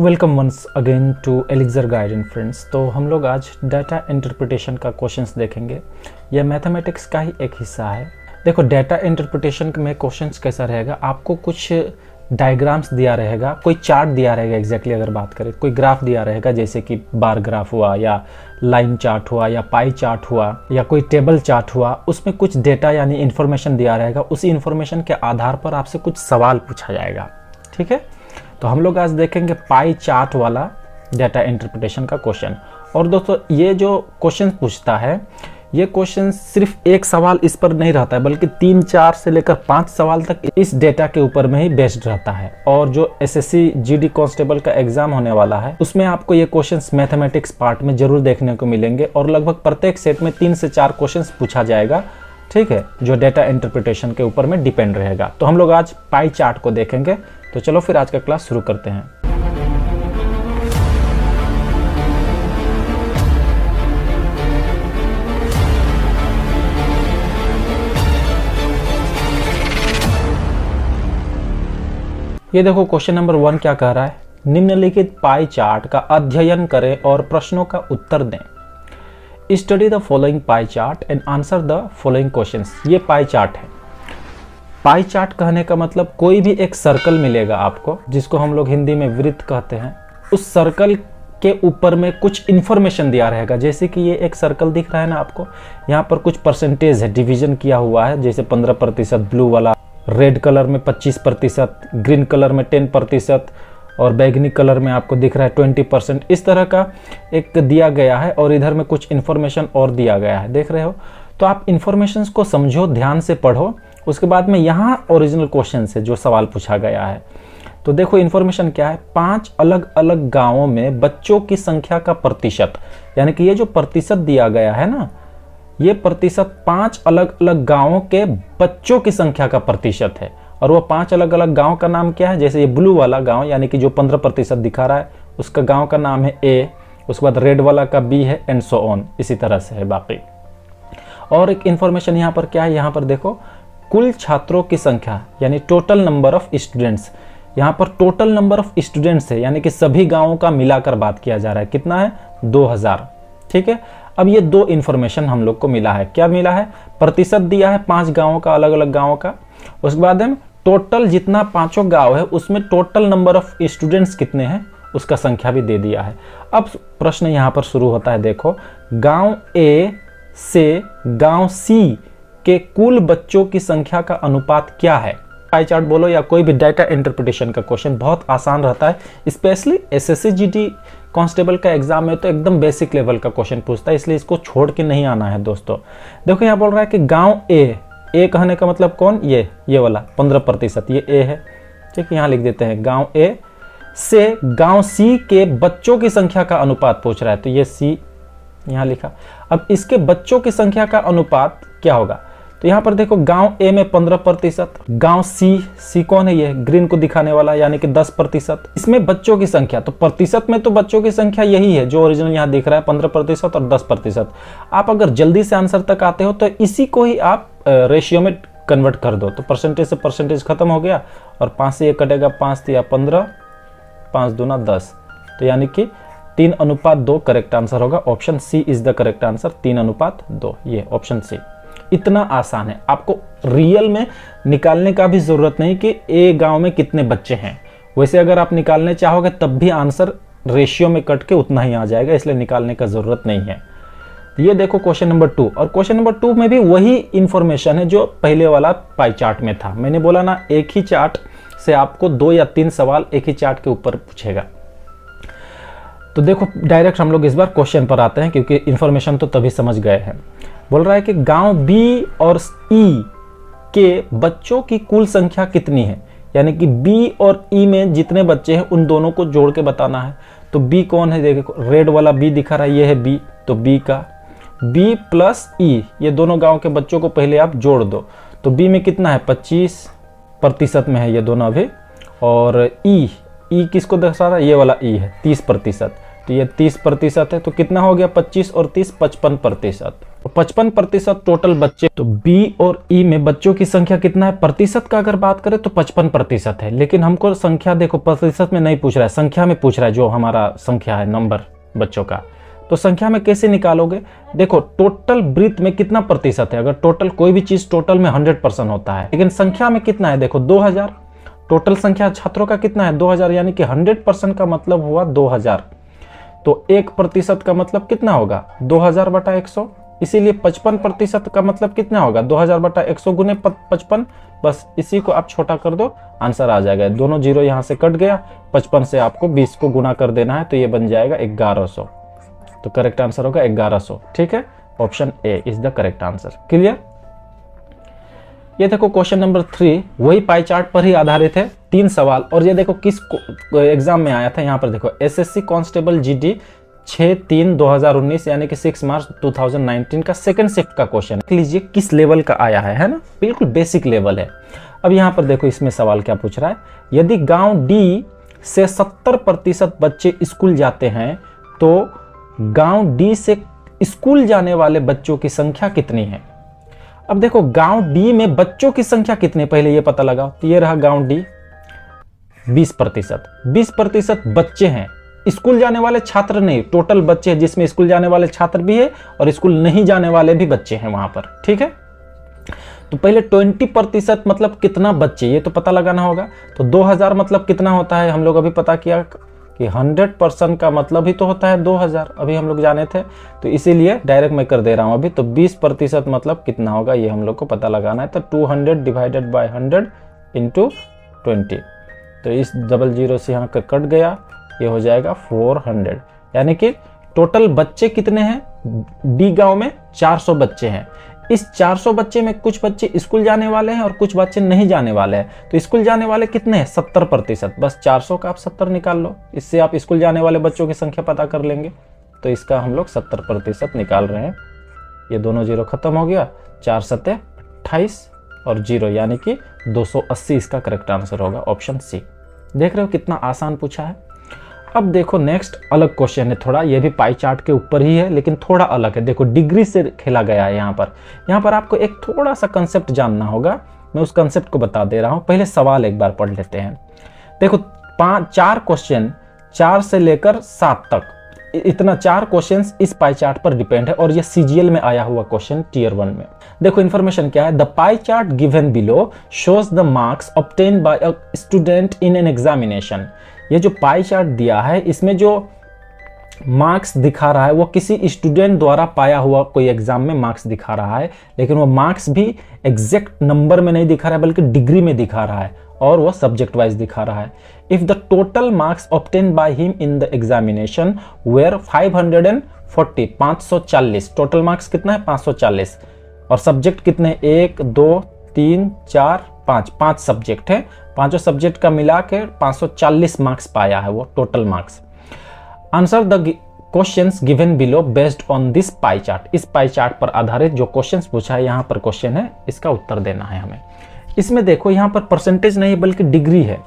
Welcome once again to Elixir Guide and friends. तो हम लोग आज डाटा इंटरप्रिटेशन का क्वेश्चंस देखेंगे। यह मैथमेटिक्स का ही एक हिस्सा है। देखो, डाटा इंटरप्रिटेशन में क्वेश्चंस कैसा रहेगा, आपको कुछ डायग्राम्स दिया रहेगा, कोई चार्ट दिया रहेगा। एग्जैक्टली अगर बात करें, कोई ग्राफ दिया रहेगा, जैसे कि बार ग्राफ हुआ या लाइन चार्ट हुआ या पाई चार्ट हुआ या कोई टेबल चार्ट हुआ। उसमें कुछ डेटा यानी इन्फॉर्मेशन दिया रहेगा। उसी इन्फॉर्मेशन के आधार पर आपसे कुछ सवाल पूछा जाएगा। ठीक है, तो हम लोग आज देखेंगे पाई चार्ट वाला डाटा इंटरप्रिटेशन का क्वेश्चन। और दोस्तों, ये जो क्वेश्चन पूछता है, ये क्वेश्चन सिर्फ एक सवाल इस पर नहीं रहता है, बल्कि 3, 4 से लेकर 5 सवाल तक इस डेटा के ऊपर में ही बेस्ड रहता है। और जो एसएससी जीडी कांस्टेबल का एग्जाम होने वाला है, उसमें आपको ये क्वेश्चंस मैथमेटिक्स पार्ट में जरूर देखने को मिलेंगे। और लगभग प्रत्येक सेट में 3 से 4 क्वेश्चंस पूछा जाएगा। ठीक है, जो डेटा इंटरप्रिटेशन के ऊपर में डिपेंड रहेगा। तो हम लोग आज पाई चार्ट को देखेंगे। तो चलो फिर आज का क्लास शुरू करते हैं। ये देखो, क्वेश्चन नंबर 1 क्या कह रहा है, निम्नलिखित पाई चार्ट का अध्ययन करें और प्रश्नों का उत्तर दें। Study the following pie chart and answer the following questions. ये पाई चार्ट है। पाई चार्ट कहने का मतलब कोई भी एक सर्कल मिलेगा आपको, जिसको हम लोग हिंदी में वृत्त कहते हैं। उस सर्कल के ऊपर में कुछ इन्फॉर्मेशन दिया रहेगा। जैसे कि ये एक सर्कल दिख रहा है ना आपको, यहाँ पर कुछ परसेंटेज है, डिवीजन किया हुआ है। जैसे 15% ब्लू वाला, रेड कलर में 25%, ग्रीन कलर में 10% और बैगनी कलर में आपको दिख रहा है 20%। इस तरह का एक दिया गया है। और इधर में कुछ इन्फॉर्मेशन और दिया गया है, देख रहे हो। तो आप इन्फॉर्मेशन को समझो, ध्यान से पढ़ो। उसके बाद में यहाँ ओरिजिनल क्वेश्चन से जो सवाल पूछा गया है। तो देखो, इन्फॉर्मेशन क्या है, 5 अलग अलग गांवों में बच्चों की संख्या का प्रतिशत, यानी कि ये जो प्रतिशत दिया गया है ना, ये प्रतिशत 5 अलग अलग गांवों के बच्चों की संख्या का प्रतिशत है। और वो 5 अलग अलग गांव का नाम क्या है, जैसे ये ब्लू वाला गांव यानी कि जो 15% दिखा रहा है, उसका गांव का नाम है ए। उसके बाद रेड वाला का बी है, एंड सो ऑन, इसी तरह से है बाकी। और एक इन्फॉर्मेशन यहाँ पर क्या है, यहाँ पर देखो, कुल छात्रों की संख्या यानी टोटल नंबर ऑफ स्टूडेंट्स। यहाँ पर टोटल नंबर ऑफ स्टूडेंट्स है, यानी कि सभी गांवों का मिलाकर बात किया जा रहा है। कितना है, 2000। ठीक है, अब ये 2 इन्फॉर्मेशन हम लोग को मिला है। क्या मिला है, प्रतिशत दिया है 5 गांवों का, अलग अलग गांवों का। उसके बाद में टोटल जितना 5 गांव है, उसमें टोटल नंबर ऑफ स्टूडेंट्स कितने हैं, उसका संख्या भी दे दिया है। अब प्रश्न यहाँ पर शुरू होता है। देखो, गांव ए से गांव सी के कुल बच्चों की संख्या का अनुपात क्या है। पाई चार्ट बोलो या कोई भी डाटा इंटरप्रिटेशन का क्वेश्चन बहुत आसान रहता है। स्पेशली एसएससी जीडी कांस्टेबल का एग्जाम में तो एकदम बेसिक लेवल का क्वेश्चन पूछता है, इसलिए इसको छोड़ के नहीं आना है दोस्तों। देखो, यहाँ बोल रहा है कि गांव ए कहने का मतलब कौन, ये वाला 15%, ये ए है। ठीक है, यहाँ लिख देते हैं, गांव ए से गांव सी के बच्चों की संख्या का अनुपात पूछ रहा है, तो ये सी यहाँ लिखा। अब इसके बच्चों की संख्या का अनुपात क्या होगा, तो यहाँ पर देखो, गांव ए में 15%, गांव सी कौन है, ये ग्रीन को दिखाने वाला, यानी कि 10%। इसमें बच्चों की संख्या, तो प्रतिशत में तो बच्चों की संख्या यही है जो ओरिजिनल यहाँ दिख रहा है, 15% और 10%। आप अगर जल्दी से आंसर तक आते हो तो इसी को ही आप रेशियो में कन्वर्ट कर दो। तो परसेंटेज से परसेंटेज खत्म हो गया, और 5 से ये कटेगा, 5 या 15, 5 दूना 10, तो यानी कि 3:2 करेक्ट आंसर होगा। Option C is the correct answer, 3:2, ये ऑप्शन सी। इतना आसान है, आपको रियल में निकालने का भी जरूरत नहीं कि ए गांव में कितने बच्चे हैं। वैसे अगर आप निकालने चाहोगे तब भी आंसर रेशियो में कट के उतना ही आ जाएगा, इसलिए निकालने का जरूरत नहीं है। ये देखो क्वेश्चन नंबर 2, और क्वेश्चन नंबर 2 में भी वही इंफॉर्मेशन है जो पहले वाला पाई चार्ट में था। मैंने बोला ना, एक ही चार्ट से आपको 2 या 3 सवाल एक ही चार्ट के ऊपर पूछेगा। तो देखो, डायरेक्ट हम लोग इस बार क्वेश्चन पर आते हैं, क्योंकि इंफॉर्मेशन तो तभी समझ गए हैं। बोल रहा है कि गांव बी और ई के बच्चों की कुल संख्या कितनी है, यानी कि बी और ई में जितने बच्चे हैं उन दोनों को जोड़ के बताना है। तो बी कौन है, देखो रेड वाला बी दिखा रहा है, ये है बी, तो बी का बी प्लस ई, ये दोनों गांव के बच्चों को पहले आप जोड़ दो। तो बी में कितना है, 25% में है ये दोनों अभी। और ई किसको दर्शा रहा है, ये वाला ई है, 30%। तो ये 30% है, तो कितना हो गया, 25 और 30, 55%। 55% टोटल बच्चे, तो बी और ई में बच्चों की संख्या कितना है? प्रतिशत का अगर बात करें तो 55% है, लेकिन हमको संख्या देखो प्रतिशत में नहीं पूछ रहा है, संख्या में पूछ रहा है, जो हमारा संख्या है नंबर बच्चों का। तो संख्या में कैसे निकालोगे? देखो टोटल ब्रीथ में कितना प्रतिशत है, अगर टोटल कोई भी चीज टोटल में 100% होता है, लेकिन संख्या में कितना है? देखो 2000, टोटल संख्या छात्रों का कितना है? 2000, यानी कि 100% का मतलब हुआ 2000। तो 1% का मतलब कितना होगा? 2000/100। इसीलिए 55% का मतलब कितना होगा? 2000/100 गुने 55। बस इसी को आप छोटा कर दो, आंसर आ जाएगा। दोनों जीरो यहाँ से कट गया, 55 से आपको 20 को गुना कर देना है, तो ये बन जाएगा 1100। तो करेक्ट आंसर होगा 1100। ठीक है, option A is the correct answer. Clear? ये देखो क्वेश्चन नंबर 3 वही पाई चार्ट पर ही आधारित है, 3 सवाल। और ये देखो किस एग्जाम में आया था, यहाँ पर देखो एसएससी कांस्टेबल जीडी 6/3/2019 यानी कि 6 मार्च 2019 का सेकंड शिफ्ट का क्वेश्चन। देख लीजिए किस लेवल का आया है ना, बिल्कुल बेसिक लेवल है। अब यहाँ पर देखो इसमें सवाल क्या पूछ रहा है, यदि गांव डी से 70% बच्चे स्कूल जाते हैं तो गांव डी से स्कूल जाने वाले बच्चों की संख्या कितनी है? अब देखो गांव डी में बच्चों की संख्या कितनी, पहले ये पता लगाओ। तो ये रहा गांव डी, 20%। 20% बच्चे हैं, स्कूल जाने वाले छात्र नहीं, टोटल बच्चे हैं, जिसमें स्कूल जाने वाले छात्र भी है और स्कूल नहीं जाने वाले भी बच्चे हैं वहां पर। ठीक है, तो पहले 20% मतलब कितना बच्चे, ये तो पता लगाना होगा। तो 2000 मतलब कितना होता है, हम लोग अभी पता किया कि 100% का मतलब ही तो होता है 2000, अभी हम लोग जाने थे, तो इसीलिए डायरेक्ट मैं कर दे रहा हूं अभी। तो 20% मतलब कितना होगा, ये हम लोग को पता लगाना है। तो 200 डिवाइडेड बाय 100 इंटू 20, तो इस डबल जीरो से यहाँ कट गया, ये हो जाएगा 400। यानी कि टोटल बच्चे कितने हैं डी गांव में? 400 बच्चे हैं। इस 400 बच्चे में कुछ बच्चे स्कूल जाने वाले हैं और कुछ बच्चे नहीं जाने वाले हैं। तो स्कूल जाने वाले कितने हैं? 70%। बस 400 का आप 70 निकाल लो, इससे आप स्कूल जाने वाले बच्चों की संख्या पता कर लेंगे। तो इसका हम लोग 70% निकाल रहे हैं। ये दोनों जीरो खत्म हो गया, 4 सत्ते 28 और जीरो यानी कि 280 इसका करेक्ट आंसर होगा, ऑप्शन सी। देख रहे हो कितना आसान पूछा है। अब देखो नेक्स्ट अलग क्वेश्चन है थोड़ा, ये भी पाई चार्ट के ऊपर ही है लेकिन थोड़ा अलग है। देखो डिग्री से खेला गया है यहाँ पर आपको एक थोड़ा सा कंसेप्ट जानना होगा, मैं उस कंसेप्ट को बता दे रहा हूँ। पहले सवाल एक बार पढ़ लेते हैं। देखो 4 क्वेश्चन, 4 से लेकर 7 तक, इतना 4 क्वेश्चंस इस पाई चार्ट पर डिपेंड है और ये सीजीएल में आया हुआ क्वेश्चन टियर 1 में। देखो इन्फॉर्मेशन क्या है, the pie chart given below shows the marks obtained by a student in an examination. ये जो पाई चार्ट दिया है इसमें जो मार्क्स दिखा रहा है वो किसी स्टूडेंट द्वारा पाया हुआ कोई एग्जाम में मार्क्स दिखा रहा है, लेकिन वो मार्क्स भी एग्जैक्ट नंबर में नहीं दिखा रहा है बल्कि डिग्री में दिखा रहा है और वो सब्जेक्ट वाइज दिखा रहा है। If the total marks obtain by him in the examination were 540, 540, total marks कितना है? 540। और सब्जेक्ट कितने? 1 2 3 4 5, 5 सब्जेक्ट है, पांचों सब्जेक्ट का मिला के 540 मार्क्स पाया है वो total marks. Answer the questions given below based on this pie chart. इस पाई चार्ट पर आधारित जो क्वेश्चंस पूछा है यहाँ पर क्वेश्चन है, इसका उत्तर देना है हमें। इसमें देखो यहाँ पर परसेंटेज नहीं बल्कि डिग्री है।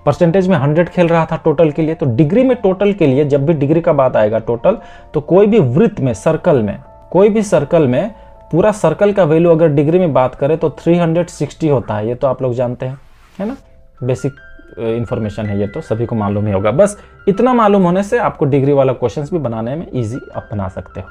परसेंटेज में 100 खेल रहा था टोटल के लिए, तो डिग्री में टोटल के लिए जब भी डिग्री का बात आएगा टोटल, तो कोई भी वृत्त में, सर्कल में, कोई भी सर्कल में पूरा सर्कल का वैल्यू अगर डिग्री में बात करें तो 360 होता है। ये तो आप लोग जानते हैं, है ना, बेसिक इंफॉर्मेशन है, ये तो सभी को मालूम ही होगा। बस इतना मालूम होने से आपको डिग्री वाला क्वेश्चंस भी बनाने में इजी आप बना सकते हो।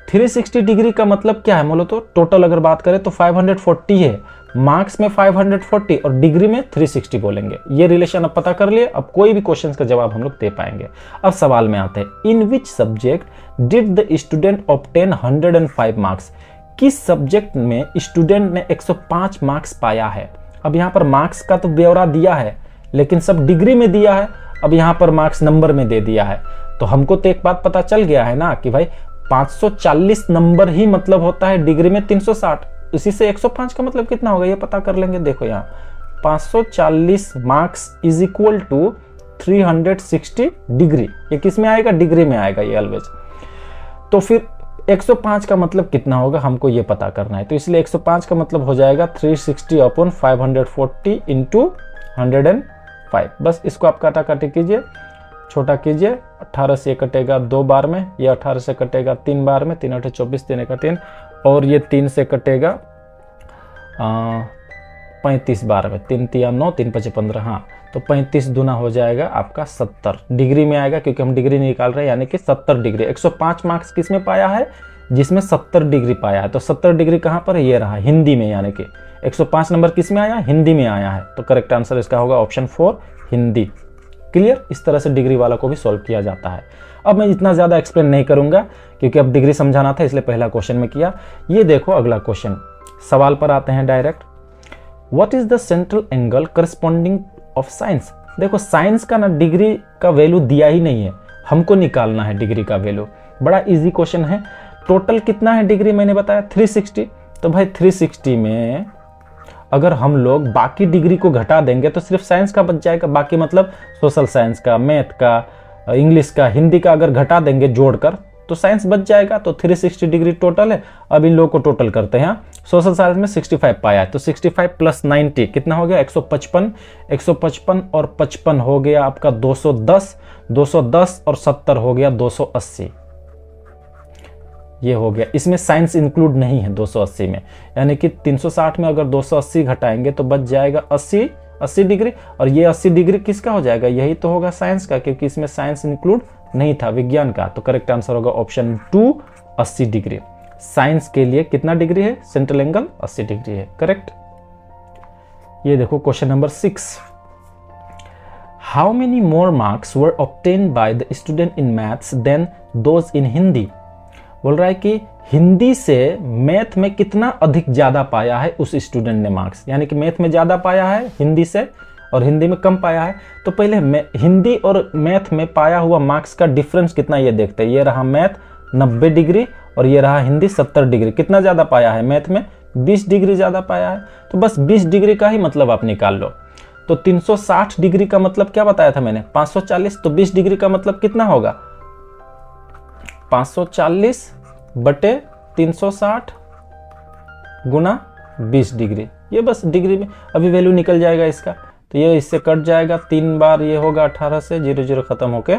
360 डिग्री का मतलब क्या है बोलो तो, टोटल अगर बात करें तो 540 है, मार्क्स में 540 और डिग्री में 360 बोलेंगे। ये रिलेशन अब पता कर लिए, अब कोई भी क्वेश्चंस का जवाब हम लोग दे पाएंगे। अब सवाल में आते हैं, in which subject did the student obtain 105 marks. किस सब्जेक्ट में स्टूडेंट ने 105 मार्क्स पाया है। अब यहाँ पर मार्क्स का तो ब्यौरा दिया है लेकिन सब डिग्री में दिया है, अब यहाँ पर मार्क्स नंबर में दे दिया है। तो हमको तो एक बात पता चल गया है ना कि भाई 540 नंबर ही मतलब होता है डिग्री में 360, इसी से 105 का मतलब कितना होगा ये पता कर लेंगे। देखो यहाँ 540 marks is equal to 360 degree, ये किस में आएगा? डिग्री में आएगा ये ऑलवेज। तो फिर 105 का मतलब कितना होगा हमको ये पता करना है, तो इसलिए 105 का मतलब हो जाएगा 360 अपॉन 540 इंटू 105। बस इसको आप काटा काटी कीजिए, छोटा कीजिए, 18 से कटेगा 2 बार में, ये 18 से कटेगा 3 बार में, 3 8 24, 3 1 3, और ये 3 से कटेगा 35 बार में, 3 3 9, 3 5 15, हाँ तो 35 दूना हो जाएगा आपका 70 डिग्री में आएगा, क्योंकि हम डिग्री निकाल रहे हैं, यानी कि 70 डिग्री। 105 मार्क्स किस में पाया है, जिसमें 70 डिग्री पाया है। तो 70 डिग्री कहाँ पर है, ये रहा हिंदी में, यानी कि 105 नंबर किस में आया, हिंदी में आया है। तो करेक्ट आंसर इसका होगा ऑप्शन 4 हिंदी। क्लियर, इस तरह से डिग्री वाला को भी सॉल्व किया जाता है। अब मैं इतना ज़्यादा एक्सप्लेन नहीं करूंगा, क्योंकि अब डिग्री समझाना था, इसलिए पहला क्वेश्चन में किया। ये देखो अगला क्वेश्चन, सवाल पर आते हैं direct. What is the central angle corresponding of science. देखो साइंस का ना डिग्री का वैल्यू दिया ही नहीं है, हमको निकालना है डिग्री का वैल्यू। बड़ा इजी क्वेश्चन है। टोटल कितना है डिग्री, मैंने बताया 360। तो भाई 360 में अगर हम लोग बाकी डिग्री को घटा देंगे तो सिर्फ साइंस का बच जाएगा, बाकी मतलब सोशल साइंस का, मैथ का, इंग्लिश का, हिंदी का अगर घटा देंगे जोड़कर तो साइंस बच जाएगा। तो 360 डिग्री टोटल है। अब इन लोगों को टोटल करते हैं। सोशल साइंस में 65 पाया है, तो 65 प्लस 90 कितना हो गया, 155। 155 और 55 हो गया आपका 210। 210 और 70 हो गया 280। ये हो गया, इसमें साइंस इंक्लूड नहीं है 280 में, यानी कि 360 में अगर 280 घटाएंगे तो बच जाएगा 80 डिग्री। और ये 80 डिग्री किसका हो जाएगा, यही तो होगा साइंस का, क्योंकि इसमें साइंस इंक्लूड नहीं था, विज्ञान का। तो करेक्ट आंसर होगा ऑप्शन 2 80 डिग्री। साइंस के लिए कितना डिग्री है, सेंट्रल एंगल 80 डिग्री है। करेक्ट। ये देखो question number 6। How many more marks were obtained by the student in maths than those in Hindi. बोल रहा है कि हिंदी से मैथ में कितना अधिक ज्यादा पाया है उस स्टूडेंट ने मार्क्स, यानी कि मैथ में ज्यादा पाया है हिंदी से और हिंदी में कम पाया है। तो पहले हिंदी और मैथ में पाया हुआ मार्क्स का डिफरेंस कितना ये देखते हैं। ये रहा मैथ 90 डिग्री और ये रहा हिंदी 70 डिग्री। कितना ज्यादा पाया है, मैथ में 20 डिग्री ज्यादा पाया है। तो बस 20 डिग्री का ही मतलब आप निकाल लो। तो 360 डिग्री का मतलब क्या बताया था मैंने, 540। तो 20 डिग्री का मतलब कितना होगा, 540 बटे 360 गुना 20 डिग्री। ये बस डिग्री में अभी वैल्यू निकल जाएगा इसका। तो ये इससे कट जाएगा, 3 बार ये होगा 18 से 0 0 खत्म होके,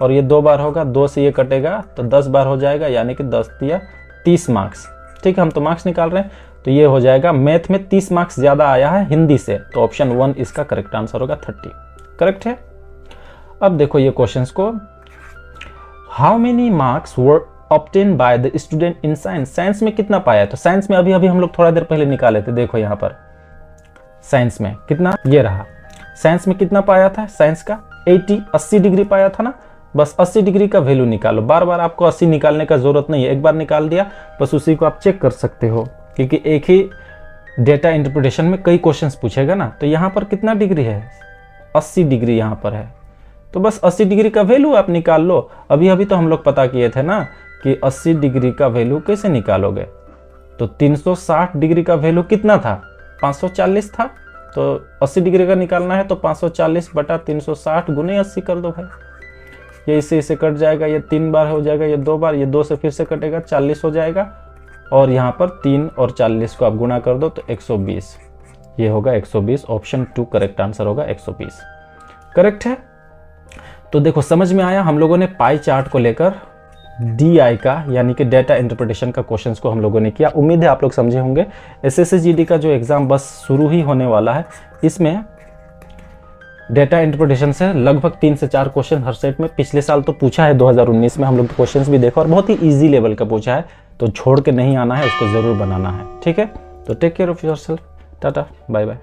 और ये 2 बार होगा, 2 से ये कटेगा तो 10 बार हो जाएगा, यानी कि 10 दिया 30 मार्क्स। ठीक है, हम तो मार्क्स निकाल रहे हैं। तो ये हो जाएगा, मैथ में 30 मार्क्स ज्यादा आया है हिंदी से। तो ऑप्शन 1 इसका करेक्ट आंसर होगा 30। करेक्ट है। अब देखो ये क्वेश्चंस को, how many marks were obtain bye the student in science. Science में कितना पाया है, तो साइंस में अभी हम लोग थोड़ा देर पहले निकाले थे। देखो यहाँ पर साइंस में कितना, ये रहा साइंस में कितना पाया था, साइंस का 80 डिग्री पाया था ना। बस 80 डिग्री का वैल्यू निकालो। बार बार आपको 80 निकालने का जरूरत नहीं है, एक बार निकाल दिया बस उसी को आप चेक कर सकते हो, क्योंकि एक ही डेटा इंटरप्रिटेशन में कई क्वेश्चंस पूछेगा ना। तो यहाँ पर कितना डिग्री है, 80 डिग्री यहाँ पर है। तो बस 80 डिग्री का वैल्यू आप निकाल लो। अभी तो हम लोग पता किए थे ना कि 80 डिग्री का वैल्यू कैसे निकालोगे। तो 360 डिग्री का वैल्यू कितना था, 540 था। तो 80 डिग्री का निकालना है तो 540 बटा 360 गुने 80 कर दो भाई। ये इससे कट जाएगा, ये 3 बार हो जाएगा, ये 2 बार, ये 2 से फिर से कटेगा, 40 हो जाएगा। और यहाँ पर 3 और 40 को आप गुना कर दो तो 120। ये होगा 120। ऑप्शन 2 करेक्ट आंसर होगा 120। करेक्ट है। तो देखो समझ में आया, हम लोगों ने पाई चार्ट को लेकर DI का यानी कि डेटा इंटरप्रिटेशन का क्वेश्चंस को हम लोगों ने किया। उम्मीद है आप लोग समझे होंगे। SSC GD का जो एग्जाम बस शुरू ही होने वाला है, इसमें डेटा इंटरप्रिटेशन से लगभग 3 से 4 क्वेश्चन हर सेट में पिछले साल तो पूछा है, 2019 में हम लोग क्वेश्चंस भी देखा और बहुत ही इजी लेवल का पूछा है। तो छोड़ के नहीं आना है, उसको जरूर बनाना है। ठीक है, तो टेक केयर ऑफ योरसेल्फ। टाटा बाय बाय।